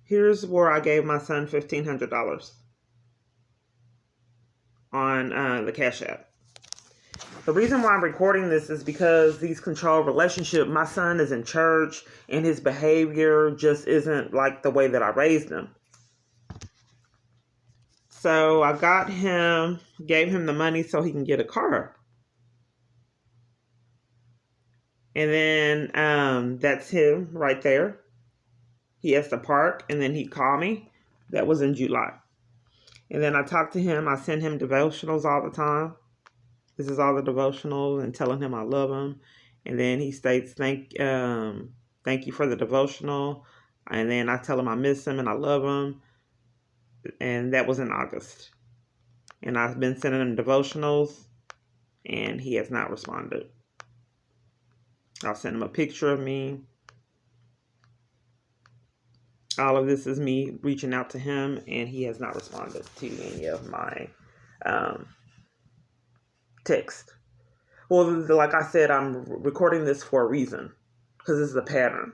Here's where I gave my son $1,500 on the Cash App. The reason why I'm recording this is because these control relationship, my son is in church and his behavior just isn't like the way that I raised him. So I gave him the money so he can get a car. And then that's him right there. He has to park, and then he called me. That was in July. And then I talked to him. I send him devotionals all the time. This is all the devotionals and telling him I love him. And then he states, thank you for the devotional. And then I tell him I miss him and I love him. And that was in August. And I've been sending him devotionals, and he has not responded. I'll send him a picture of me. All of this is me reaching out to him, and he has not responded to any of my text. Well, like I said, I'm recording this for a reason, because this is a pattern.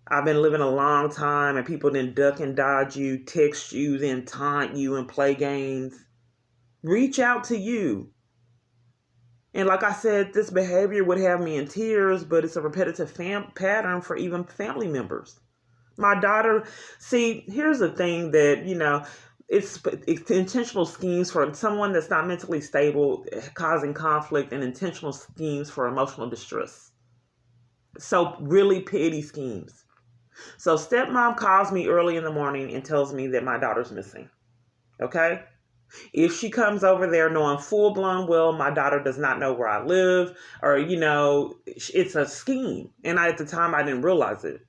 I've been living a long time, and people then duck and dodge you, text you, then taunt you, and play games. Reach out to you. And like I said, this behavior would have me in tears, but it's a repetitive pattern for even family members. My daughter, see, here's the thing that, it's intentional schemes for someone that's not mentally stable, causing conflict, and intentional schemes for emotional distress. So really petty schemes. So stepmom calls me early in the morning and tells me that my daughter's missing. Okay? If she comes over there knowing full blown well, my daughter does not know where I live, or, it's a scheme. And at the time, I didn't realize it.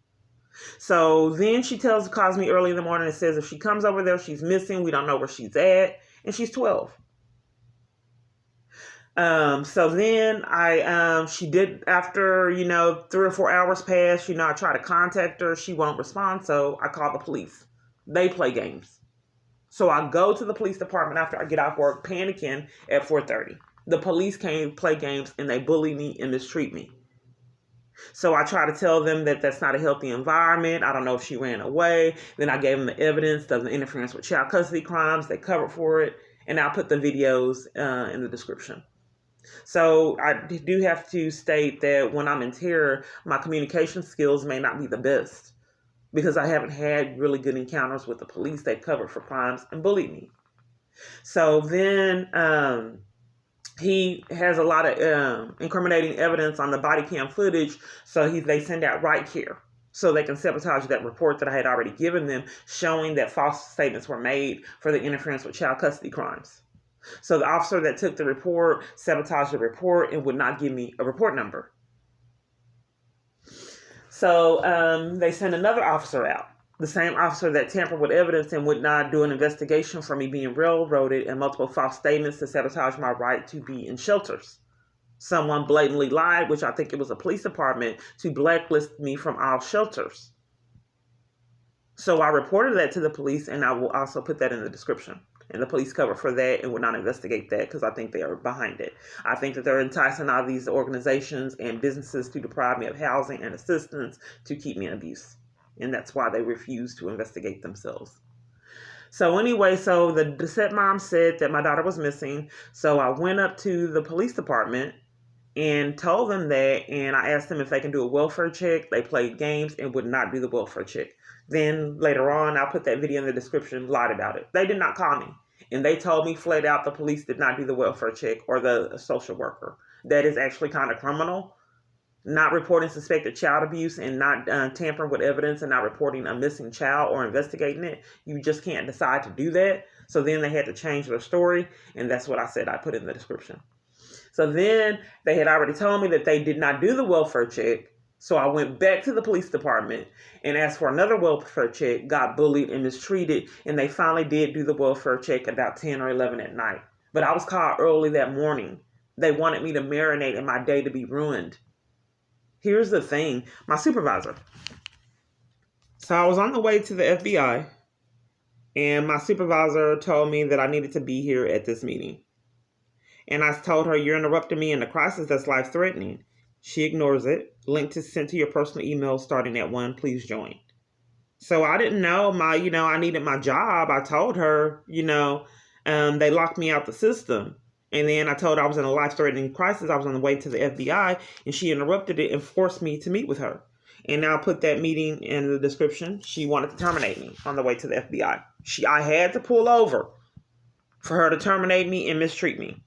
So then she calls me early in the morning and says if she comes over there, she's missing. We don't know where she's at. And she's 12. So then she did, after, 3 or 4 hours passed, I try to contact her. She won't respond. So I call the police. They play games. So I go to the police department after I get off work, panicking at 4:30. The police came, play games, and they bully me and mistreat me. So I try to tell them that that's not a healthy environment. I don't know if she ran away. Then I gave them the evidence of the interference with child custody crimes. They covered for it. And I'll put the videos in the description. So I do have to state that when I'm in terror, my communication skills may not be the best, because I haven't had really good encounters with the police. They covered for crimes and bullied me. So then he has a lot of incriminating evidence on the body cam footage. So they send out right here so they can sabotage that report that I had already given them, showing that false statements were made for the interference with child custody crimes. So the officer that took the report sabotaged the report and would not give me a report number. So they sent another officer out, the same officer that tampered with evidence and would not do an investigation for me being railroaded and multiple false statements to sabotage my right to be in shelters. Someone blatantly lied, which I think it was a police department, to blacklist me from all shelters. So I reported that to the police, and I will also put that in the description. And the police covered for that and would not investigate that because I think they are behind it. I think that they're enticing all these organizations and businesses to deprive me of housing and assistance to keep me in abuse. And that's why they refuse to investigate themselves. So anyway, so the stepmom said that my daughter was missing. So I went up to the police department and told them that, and I asked them if they can do a welfare check. They played games and would not do the welfare check. Then later on, I'll put that video in the description, lied about it. They did not call me. And they told me flat out the police did not do the welfare check or the social worker. That is actually kind of criminal. Not reporting suspected child abuse and not tampering with evidence and not reporting a missing child or investigating it. You just can't decide to do that. So then they had to change their story. And that's what I said I put in the description. So then they had already told me that they did not do the welfare check. So I went back to the police department and asked for another welfare check, got bullied and mistreated, and they finally did do the welfare check about 10 or 11 at night. But I was called early that morning. They wanted me to marinate and my day to be ruined. Here's the thing, my supervisor. So I was on the way to the FBI, and my supervisor told me that I needed to be here at this meeting. And I told her, you're interrupting me in a crisis that's life-threatening. She ignores it. Link to sent to your personal email starting at 1. Please join. So I didn't know I needed my job. I told her, they locked me out the system. And then I told her I was in a life-threatening crisis. I was on the way to the FBI, and she interrupted it and forced me to meet with her. And I'll put that meeting in the description. She wanted to terminate me on the way to the FBI. I had to pull over for her to terminate me and mistreat me.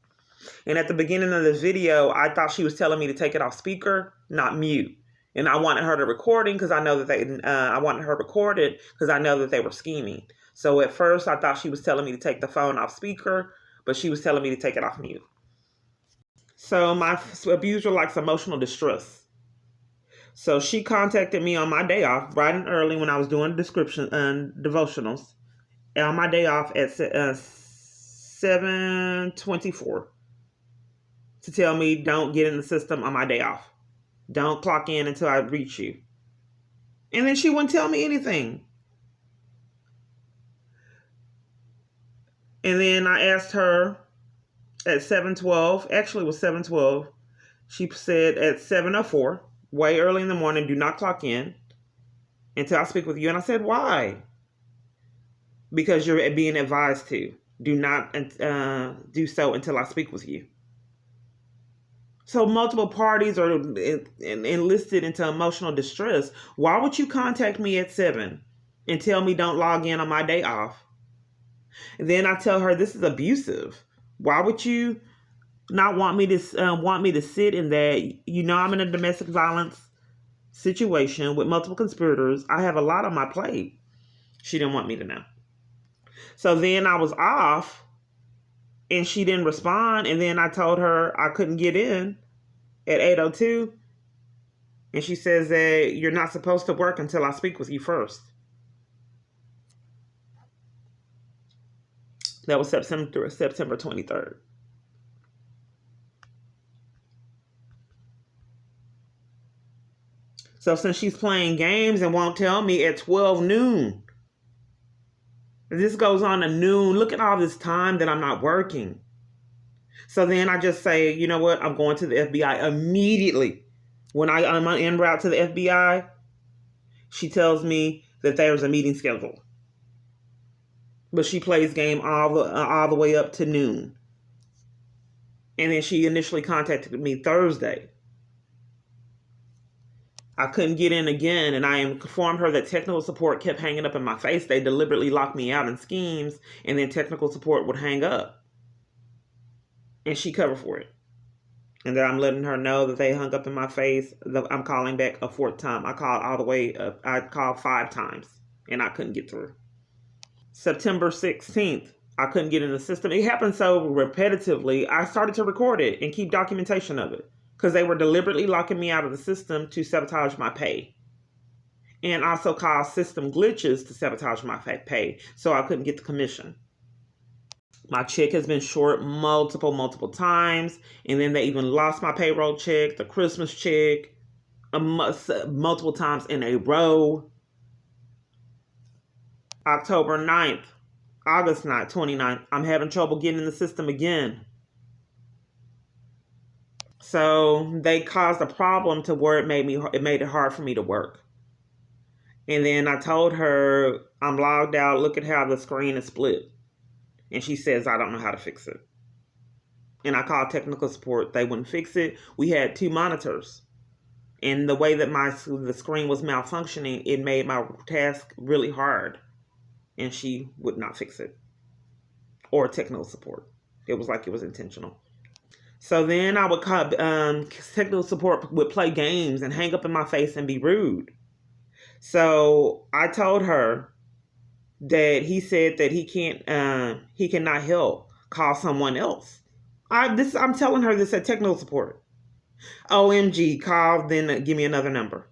And at the beginning of this video, I thought she was telling me to take it off speaker, not mute. And I wanted her to recording because I know that I wanted her recorded because I know that they were scheming. So at first I thought she was telling me to take the phone off speaker, but she was telling me to take it off mute. So my abuser likes emotional distress. So she contacted me on my day off, bright and early when I was doing description and devotionals. And on my day off at 7:24 to tell me don't get in the system on my day off. Don't clock in until I reach you. And then she wouldn't tell me anything. And then I asked her at 7:12, actually it was 7:12. She said at 7:04, way early in the morning, do not clock in until I speak with you. And I said, why? Because you're being advised to. Do not do so until I speak with you. So multiple parties are enlisted into emotional distress. Why would you contact me at 7 and tell me don't log in on my day off? And then I tell her this is abusive. Why would you not want me to sit in that? I'm in a domestic violence situation with multiple conspirators. I have a lot on my plate. She didn't want me to know. So then I was off. And she didn't respond. And then I told her I couldn't get in at 8:02. And she says that you're not supposed to work until I speak with you first. That was September 23rd. So since she's playing games and won't tell me at 12 noon, this goes on to noon. Look at all this time that I'm not working. So then I just say, you know what? I'm going to the FBI immediately. When I'm en route to the FBI, she tells me that there's a meeting scheduled. But she plays game all the way up to noon. And then she initially contacted me Thursday. I couldn't get in again, and I informed her that technical support kept hanging up in my face. They deliberately locked me out in schemes, and then technical support would hang up. And she covered for it. And then I'm letting her know that they hung up in my face. I'm calling back a fourth time. I called all the way up. I called 5 times, and I couldn't get through. September 16th, I couldn't get in the system. It happened so repetitively, I started to record it and keep documentation of it. Because they were deliberately locking me out of the system to sabotage my pay. And also cause system glitches to sabotage my pay, so I couldn't get the commission. My check has been short multiple times. And then they even lost my payroll check, the Christmas check, multiple times in a row. October 9th, August 9th, 29th, I'm having trouble getting in the system again. So they caused a problem to where it made it hard for me to work. And then I told her I'm logged out. Look at how the screen is split. And she says I don't know how to fix it. And I called technical support. They wouldn't fix it. We had 2 monitors. And the way that the screen was malfunctioning, it made my task really hard. And she would not fix it. Or technical support. It was like it was intentional. So then I would call, technical support would play games and hang up in my face and be rude. So I told her that he said that he cannot help. Call someone else. I'm telling her this at technical support. OMG, call, then give me another number.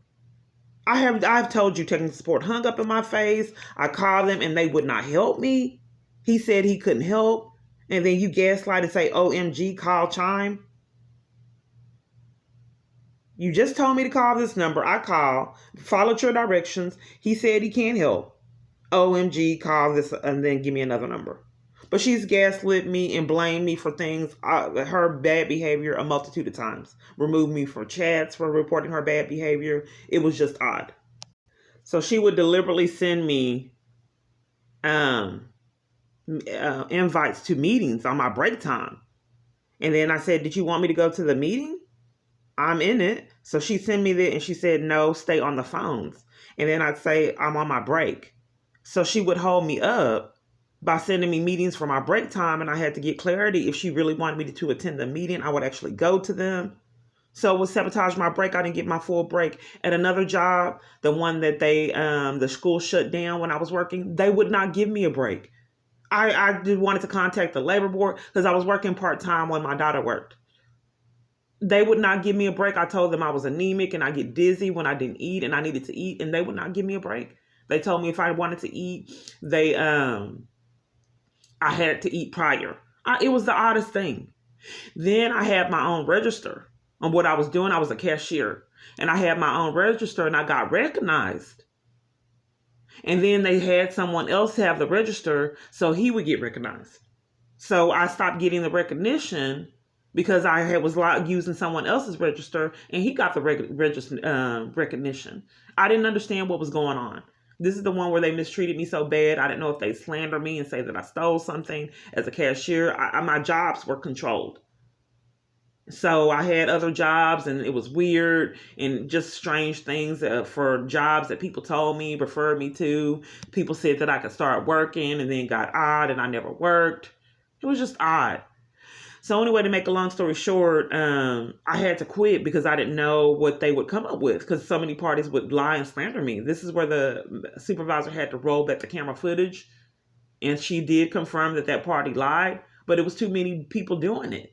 I've told you technical support hung up in my face. I called them and they would not help me. He said he couldn't help. And then you gaslight and say, OMG, call Chime. You just told me to call this number. I call, followed your directions. He said he can't help. OMG, call this and then give me another number. But she's gaslit me and blamed me for things, her bad behavior a multitude of times. Removed me from chats for reporting her bad behavior. It was just odd. So she would deliberately send me invites to meetings on my break time. And then I said, did you want me to go to the meeting? I'm in it. So she sent me that and she said, no, stay on the phones. And then I'd say, I'm on my break. So she would hold me up by sending me meetings for my break time. And I had to get clarity. If she really wanted me to attend the meeting, I would actually go to them. So it would sabotage my break. I didn't get my full break. At another job, the one that the school shut down when I was working, they would not give me a break. I did wanted to contact the labor board because I was working part-time when my daughter worked. They would not give me a break. I told them I was anemic and I get dizzy when I didn't eat and I needed to eat, and they would not give me a break. They told me if I wanted to eat, I had to eat prior. It was the oddest thing. Then I had my own register on what I was doing. I was a cashier and I had my own register and I got recognized. And then they had someone else have the register so he would get recognized. So I stopped getting the recognition because I was using someone else's register and he got the recognition. I didn't understand what was going on. This is the one where they mistreated me so bad. I didn't know if they slander me and say that I stole something as a cashier. My jobs were controlled. So I had other jobs and it was weird and just strange things for jobs that people told me, referred me to. People said that I could start working and then got odd and I never worked. It was just odd. So anyway, to make a long story short, I had to quit because I didn't know what they would come up with because so many parties would lie and slander me. This is where the supervisor had to roll back the camera footage. And she did confirm that party lied, but it was too many people doing it.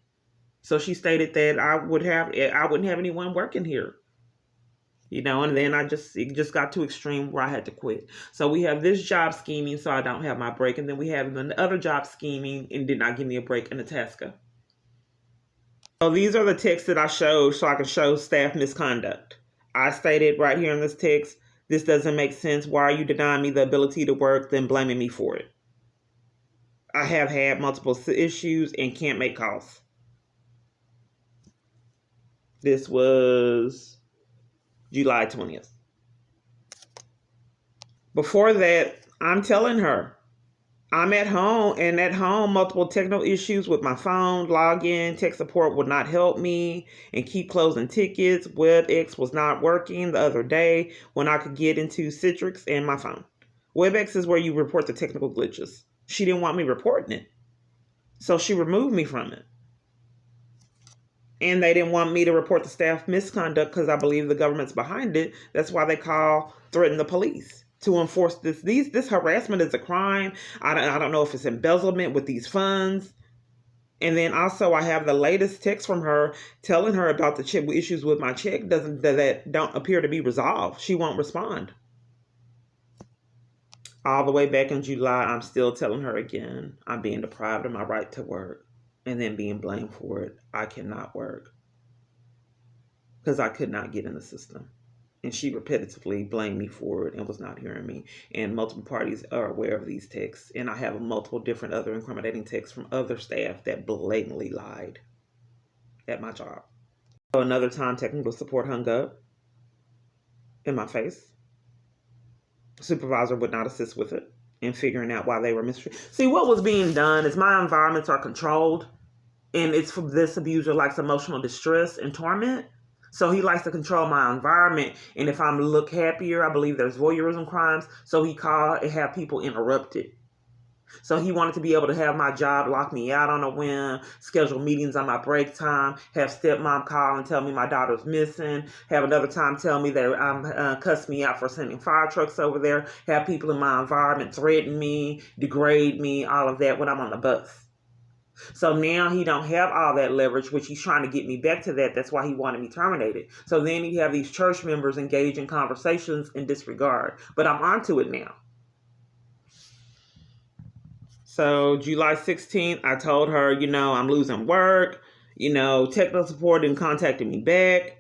So she stated that I wouldn't have anyone working here, and then it just got too extreme where I had to quit. So we have this job scheming, so I don't have my break. And then we have the other job scheming and did not give me a break in Itasca. So these are the texts that I showed so I can show staff misconduct. I stated right here in this text, this doesn't make sense. Why are you denying me the ability to work, then blaming me for it? I have had multiple issues and can't make calls. This was July 20th. Before that, I'm telling her, I'm at home, and at home, multiple technical issues with my phone, login, tech support would not help me, and keep closing tickets. WebEx was not working the other day when I could get into Citrix and my phone. WebEx is where you report the technical glitches. She didn't want me reporting it, so she removed me from it. And they didn't want me to report the staff misconduct because I believe the government's behind it. That's why they threaten the police to enforce this. This harassment is a crime. I don't know if it's embezzlement with these funds. And then also I have the latest text from her telling her about the check issues with my check that don't appear to be resolved. She won't respond. All the way back in July, I'm still telling her again, I'm being deprived of my right to work. And then being blamed for it. I cannot work because I could not get in the system. And she repetitively blamed me for it and was not hearing me. And multiple parties are aware of these texts. And I have multiple different other incriminating texts from other staff that blatantly lied at my job. So another time, technical support hung up in my face. Supervisor would not assist with it and figuring out why they were mistreated. See, what was being done is my environments are controlled, and it's for this abuser likes emotional distress and torment. So he likes to control my environment, and if I look happier, I believe there's voyeurism crimes. So he called and have people interrupted. So he wanted to be able to have my job lock me out on a whim, schedule meetings on my break time, have stepmom call and tell me my daughter's missing, have another time tell me that cuss me out for sending fire trucks over there, have people in my environment threaten me, degrade me, all of that when I'm on the bus. So now he don't have all that leverage, which he's trying to get me back to that. That's why he wanted me terminated. So then he'd have these church members engage in conversations in disregard. But I'm onto it now. So July 16th, I told her, I'm losing work. Technical support didn't contact me back.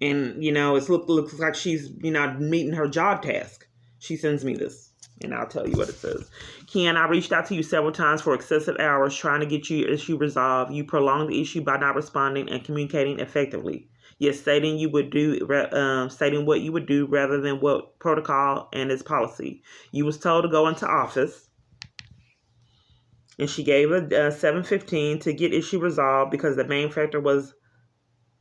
And, it looks like she's, meeting her job task. She sends me this. And I'll tell you what it says. Ken, I reached out to you several times for excessive hours trying to get your issue resolved. You prolonged the issue by not responding and communicating effectively. yet stating stating what you would do rather than what protocol and its policy. You was told to go into office, and she gave a 7:15 to get issue resolved because the main factor was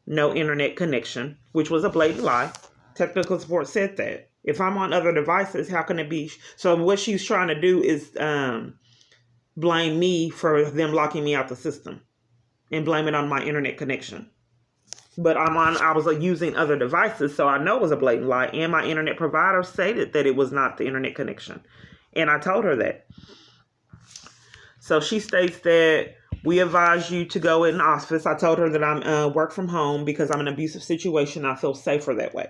no internet connection, which was a blatant lie. Technical support said that. If I'm on other devices, how can it be? So what she's trying to do is blame me for them locking me out the system and blame it on my internet connection. But I was using other devices, so I know it was a blatant lie. And my internet provider stated that it was not the internet connection. And I told her that. So she states that we advise you to go in office. I told her that I'm work from home because I'm in an abusive situation. I feel safer that way.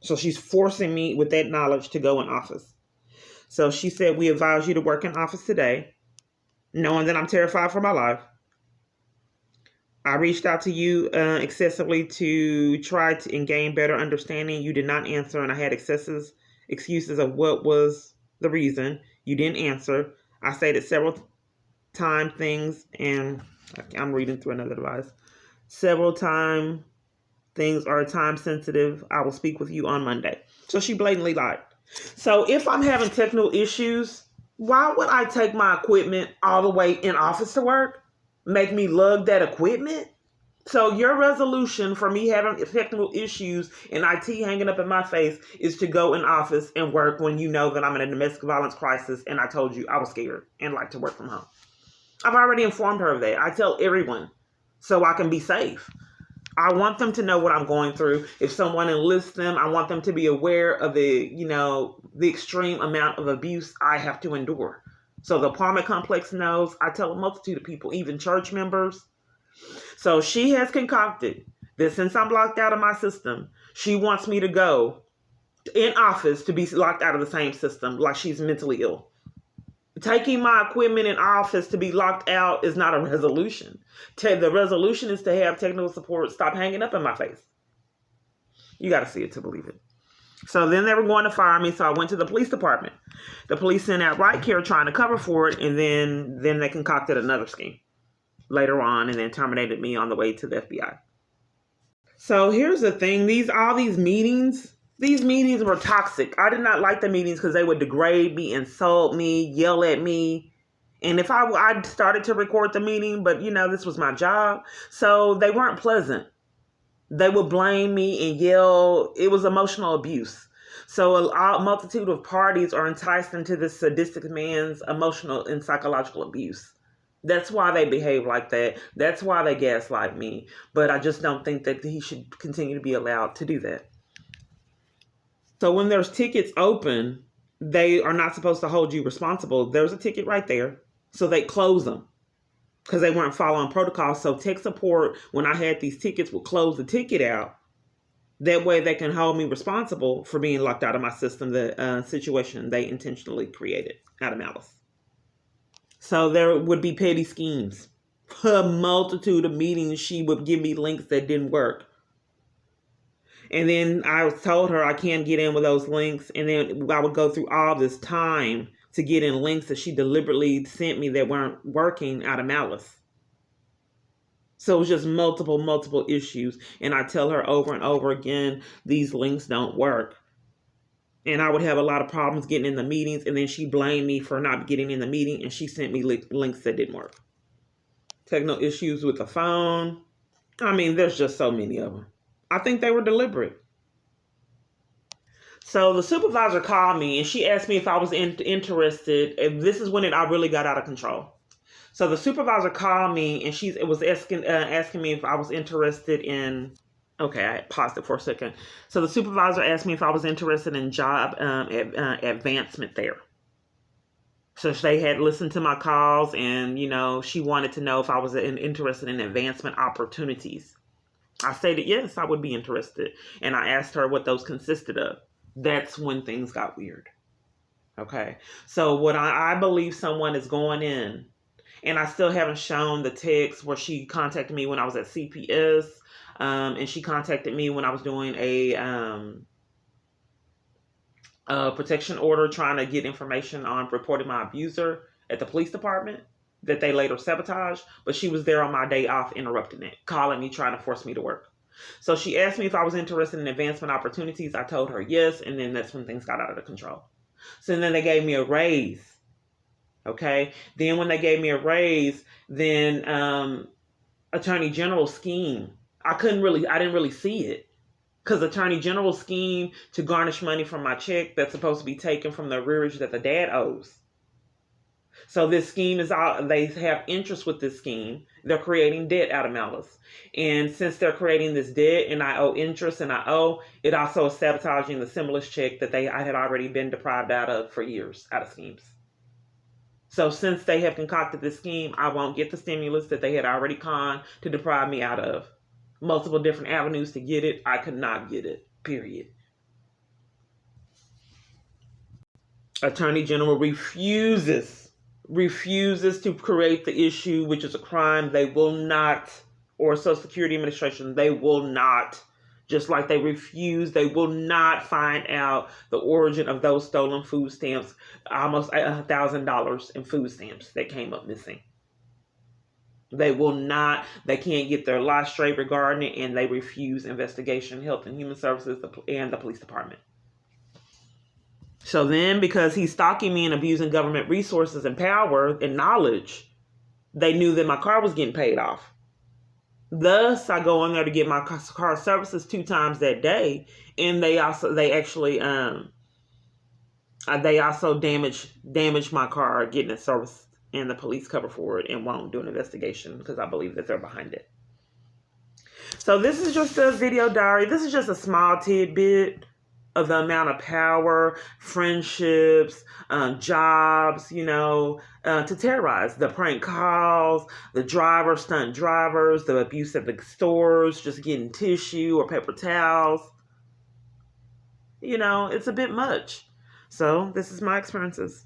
So she's forcing me with that knowledge to go in office. So she said, we advise you to work in office today, knowing that I'm terrified for my life. I reached out to you excessively to try to gain better understanding. You did not answer, and I had excuses of what was the reason. You didn't answer. I stated several time things, and I'm reading through another device. Several time things are time sensitive. I will speak with you on Monday. So she blatantly lied. So if I'm having technical issues, why would I take my equipment all the way in office to work? Make me lug that equipment? So your resolution for me having technical issues and IT hanging up in my face is to go in office and work when you know that I'm in a domestic violence crisis, and I told you I was scared and like to work from home. I've already informed her of that. I tell everyone so I can be safe. I want them to know what I'm going through. If someone enlists them, I want them to be aware of the extreme amount of abuse I have to endure. So the apartment complex knows. I tell a multitude of people, even church members. So she has concocted that since I'm locked out of my system, she wants me to go in office to be locked out of the same system, like she's mentally ill. Taking my equipment in office to be locked out is not a resolution. The resolution is to have technical support stop hanging up in my face. You got to see it to believe it. So then they were going to fire me, so I went to the police department. The police sent out right care trying to cover for it, and then they concocted another scheme later on and then terminated me on the way to the FBI. So here's the thing. All these meetings were toxic. I did not like the meetings because they would degrade me, insult me, yell at me. And if I started to record the meeting, but this was my job. So they weren't pleasant. They would blame me and yell. It was emotional abuse. So a multitude of parties are enticed into this sadistic man's emotional and psychological abuse. That's why they behave like that. That's why they gaslight me. But I just don't think that he should continue to be allowed to do that. So when there's tickets open, they are not supposed to hold you responsible. There's a ticket right there. So they close them because they weren't following protocol. So tech support, when I had these tickets, would close the ticket out. That way they can hold me responsible for being locked out of my system, the situation they intentionally created out of malice. So there would be petty schemes. A multitude of meetings, she would give me links that didn't work. And then I told her I can't get in with those links. And then I would go through all this time to get in links that she deliberately sent me that weren't working out of malice. So it was just multiple issues. And I tell her over and over again, these links don't work. And I would have a lot of problems getting in the meetings. And then she blamed me for not getting in the meeting. And she sent me links that didn't work. Technical issues with the phone. I mean, there's just so many of them. I think they were deliberate. So the supervisor called me and she asked me if I was interested. And this is when I really got out of control. So the supervisor called me and she was asking me if I was interested in. Okay, I paused it for a second. So the supervisor asked me if I was interested in job advancement there. So they had listened to my calls and, she wanted to know if I was interested in advancement opportunities. I stated, yes, I would be interested. And I asked her what those consisted of. That's when things got weird. Okay. So what I believe someone is going in, and I still haven't shown the text where she contacted me when I was at CPS. And she contacted me when I was doing a protection order, trying to get information on reporting my abuser at the police department that they later sabotaged. But she was there on my day off, interrupting it, calling me, trying to force me to work. So she asked me if I was interested in advancement opportunities. I told her yes, and then that's when things got out of control. So then they gave me a raise. Okay. Then when they gave me a raise, then Attorney General scheme. I didn't really see it. Because Attorney General scheme to garnish money from my check that's supposed to be taken from the arrearage that the dad owes. So this scheme is all, they have interest with this scheme. They're creating debt out of malice. And since they're creating this debt and I owe interest and I owe, it also is sabotaging the stimulus check that I had already been deprived out of for years, out of schemes. So since they have concocted this scheme, I won't get the stimulus that they had already conned to deprive me out of. Multiple different avenues to get it. I could not get it, period. Attorney General refuses to create the issue, which is a crime. They will not, or Social Security Administration, they will not, just like they refuse, they will not find out the origin of those stolen food stamps, almost $1,000 in food stamps that came up missing. They will not, they can't get their lie straight regarding it, and they refuse investigation, Health and Human Services, and the police department. So then, because he's stalking me and abusing government resources and power and knowledge, they knew that my car was getting paid off. Thus, I go in there to get my car services 2 times that day, and they also damaged my car getting it serviced, and the police cover for it and won't do an investigation because I believe that they're behind it. So this is just a video diary. This is just a small tidbit of the amount of power, friendships, jobs, to terrorize. The prank calls, the stunt drivers, the abuse at the stores, just getting tissue or paper towels. It's a bit much. So this is my experiences.